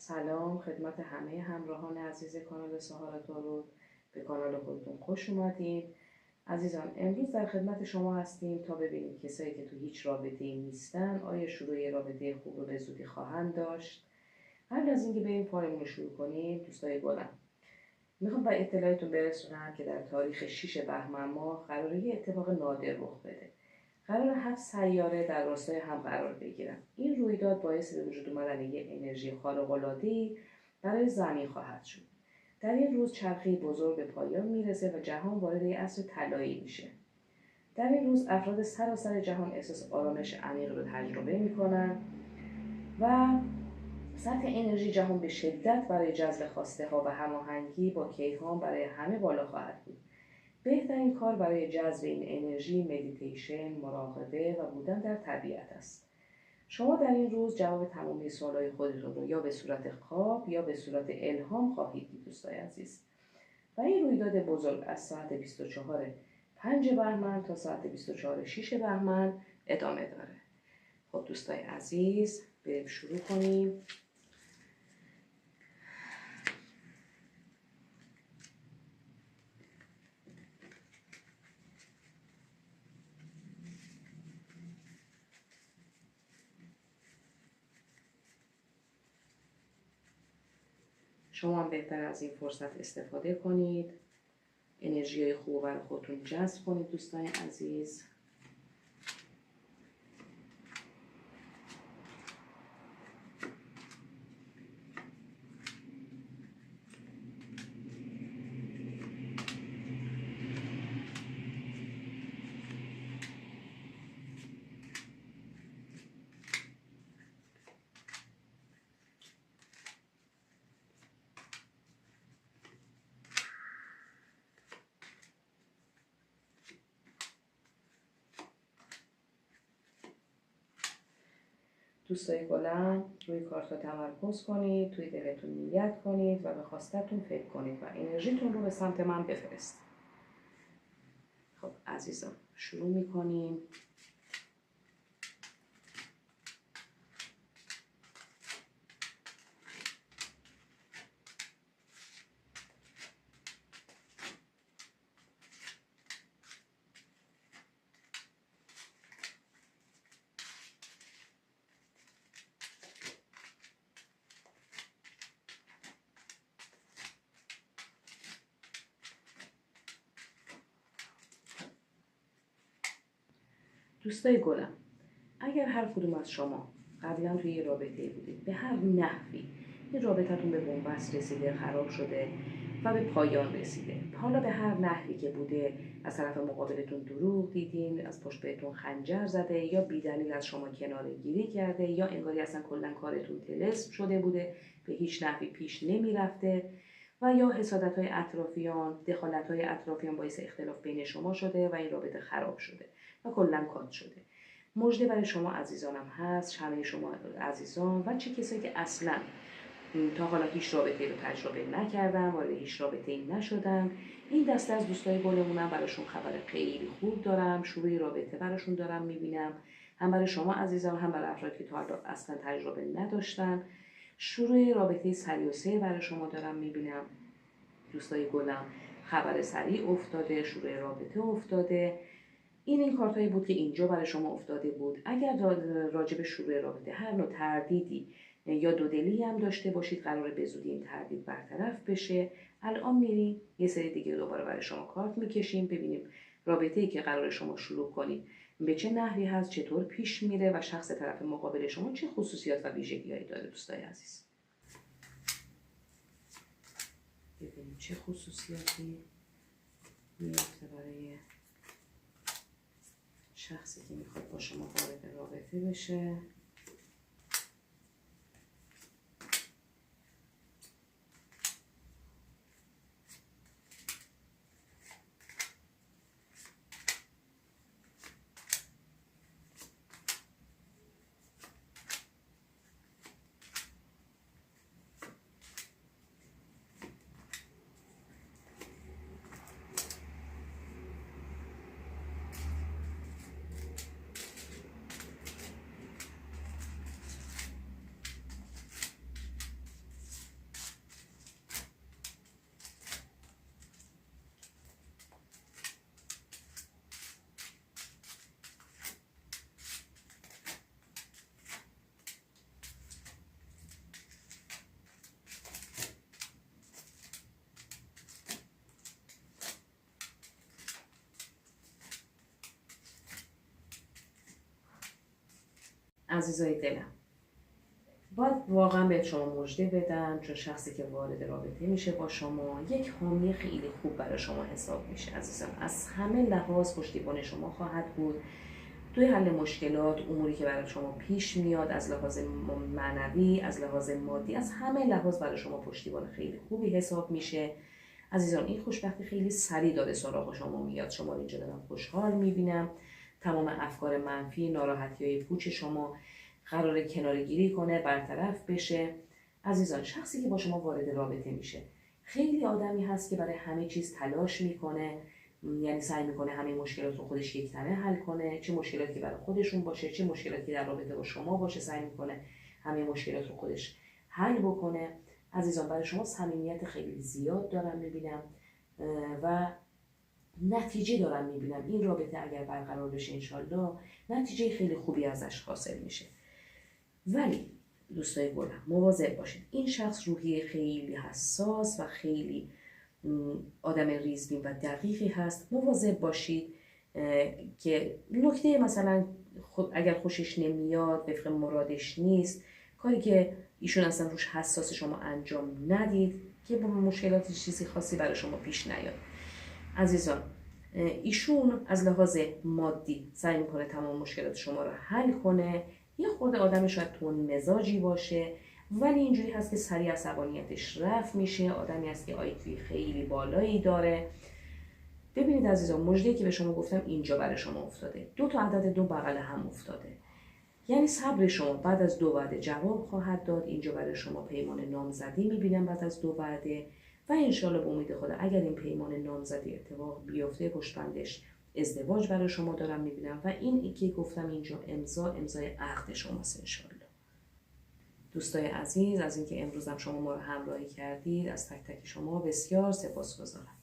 سلام خدمت همه همراهان عزیز کانال سهارا درود. به کانال خودتون خوش اومدین. عزیزان، امروز در خدمت شما هستیم تا ببینیم کسایی که تو هیچ رابطه‌ای نیستن آیا شروع یه رابطه خوب رو به زودی خواهند داشت. قبل از اینکه بریم کارمون رو شروع کنیم دوستای گلم، میخوام به اطلاعتون برسونم که در تاریخ 6 بهمن ماه قراره یه اتفاق نادر رخ بده. قرار 7 سیاره در راستای هم قرار بگیرن. این رویداد باعث به وجود اومدن یک انرژی خارق‌العاده‌ای برای زمین خواهد شد. در این روز چرخه بزرگ به پایان میرسه و جهان وارد یک عصر طلایی میشه. در این روز افراد سراسر جهان احساس آرامش عمیق رو تجربه میکنن و سطح انرژی جهان به شدت برای جذب خواسته ها و هماهنگی با کیهان برای همه بالا خواهد بود. بهترین کار برای جذب این انرژی مدیتیشن، مراقبه و بودن در طبیعت است. شما در این روز جواب تمامی سوالای خودتون رو یا به صورت خواب یا به صورت الهام خواهید دید دوستای عزیز. و این رویداد بزرگ از ساعت 24:05 بهمن تا ساعت 24:06 بهمن ادامه داره. خب دوستای عزیز، بریم شروع کنیم. شما هم بهتر از این فرصت استفاده کنید. انرژی خوب برای خودتون جذب کنید دوستان عزیز. دوستای گلم، روی کارتا تمرکز کنید، توی دلتون نیت کنید و به خواستتون فکر کنید و انرژیتون رو به سمت من بفرستید. خب عزیزان، شروع میکنیم. دوستای گلم، اگر هر کدوم از شما قبلا توی یه رابطه بودید، به هر نحوی این رابطتون به بنبست رسیده، خراب شده و به پایان رسیده، حالا به هر نحوی که بوده از طرف مقابلتون دروغ دیدین، از پشت بهتون خنجر زده یا بی‌دلیل از شما کناره گیری کرده یا انگاری اصلا کلا کارتون طلسم شده بوده، به هیچ نحوی پیش نمیرفته و یا حسادت‌های اطرافیان، دخالت‌های اطرافیان باعث اختلاف بین شما شده و این رابطه خراب شده و کلاً کات شده. مژده برای شما عزیزانم هست، همه شما عزیزان و چه کسایی که اصلاً تا حالا هیچ رابطه‌ای رو تجربه نکردن، وارد هیچ رابطه‌ای نشدن، این دسته از دوستای گلمونم براشون خبر خیلی خوب دارم. شروع رابطه براشون دارم میبینم، هم برای شما عزیزان هم برای افرادی که تا حالا اصلاً تجربه نداشتن. شروع رابطه سریع و سیر برای شما دارم میبینم دوستای گلم. خبر سریع افتاده، شروع رابطه افتاده. این کارتایی بود که اینجا برای شما افتاده بود. اگر راجع به شروع رابطه هر نوع تردیدی یا دودلی هم داشته باشید، قراره به زودی این تردید برطرف بشه. الان میریم یه سری دیگه دوباره برای شما کارت میکشیم، ببینیم رابطه‌ای که قراره شما شروع کنید به چه نحوی هست، چطور پیش میره و شخص طرف مقابل شما چه خصوصیات و ویژگی‌هایی داره دوستای عزیز. ببینیم چه خصوصیاتی میفته برای شخصی که میخواد با شما وارد رابطه بشه. عزیزای دلم، باید واقعا به شما مژده بدم، چون شخصی که وارد رابطه میشه با شما یک حامی خیلی خوب برای شما حساب میشه عزیزم. از همه لحاظ پشتیبان شما خواهد بود توی حل مشکلات، اموری که برای شما پیش میاد، از لحاظ معنوی، از لحاظ مادی، از همه لحاظ برای شما پشتیبان خیلی خوبی حساب میشه عزیزان. این خوشبختی خیلی سریع داره سراغ شما میاد، شما رو اینجا دارم خوشحال میبینم. تمام افکار منفی، ناراحتی‌های پوچ شما قراره کناره‌گیری کنه، برطرف بشه عزیزان. شخصی که با شما وارد رابطه میشه خیلی آدمی هست که برای همه چیز تلاش میکنه، یعنی سعی میکنه همه مشکلات رو خودش یک تنه حل کنه، چه مشکلاتی که برای خودشون باشه، چه مشکلاتی در رابطه با شما باشه، سعی میکنه همه مشکلات رو خودش حل بکنه عزیزان. برای شما صمیمیت خیلی زیاد دارم میبینم و نتیجه دارم میبینم. این رابطه اگر برقرار بشه انشالله نتیجه خیلی خوبی ازش حاصل میشه. ولی دوستای گلم مواظب باشید، این شخص روحیه خیلی حساس و خیلی آدم ریزبین و دقیقی هست. مواظب باشید که نکته مثلا اگر خوشش نمیاد، وفق مرادش نیست، کاری که ایشون اصلا روش حساس شما انجام ندید که با مشکلات چیزی خاصی برای شما پیش نیاد عزیزان. ایشون از لحاظ مادی سعی میکنه تمام مشکلات شما رو حل کنه. یه خورده آدم شاید تون مزاجی باشه، ولی اینجوری هست که سریع عصبانیتش رفع میشه. آدمی هست که آیکیو خیلی بالایی داره. ببینید عزیزان، مژده‌ای که به شما گفتم اینجا برای شما افتاده، 2 تا عدد 2 بغل هم افتاده، یعنی صبر شما بعد از 2 وعده جواب خواهد داد. اینجا برای شما پیمان نامزدی میبینم بعد از 2 وعده و انشالله به امید خدا اگر این پیمان نامزدی اتفاق بیفته پشت بندش ازدواج برای شما دارم میبینم و این که گفتم اینجا امضای عقد شماست انشالله. دوستای عزیز، از اینکه امروز هم شما ما رو همراهی کردید از تک تک شما بسیار سپاسگزارم.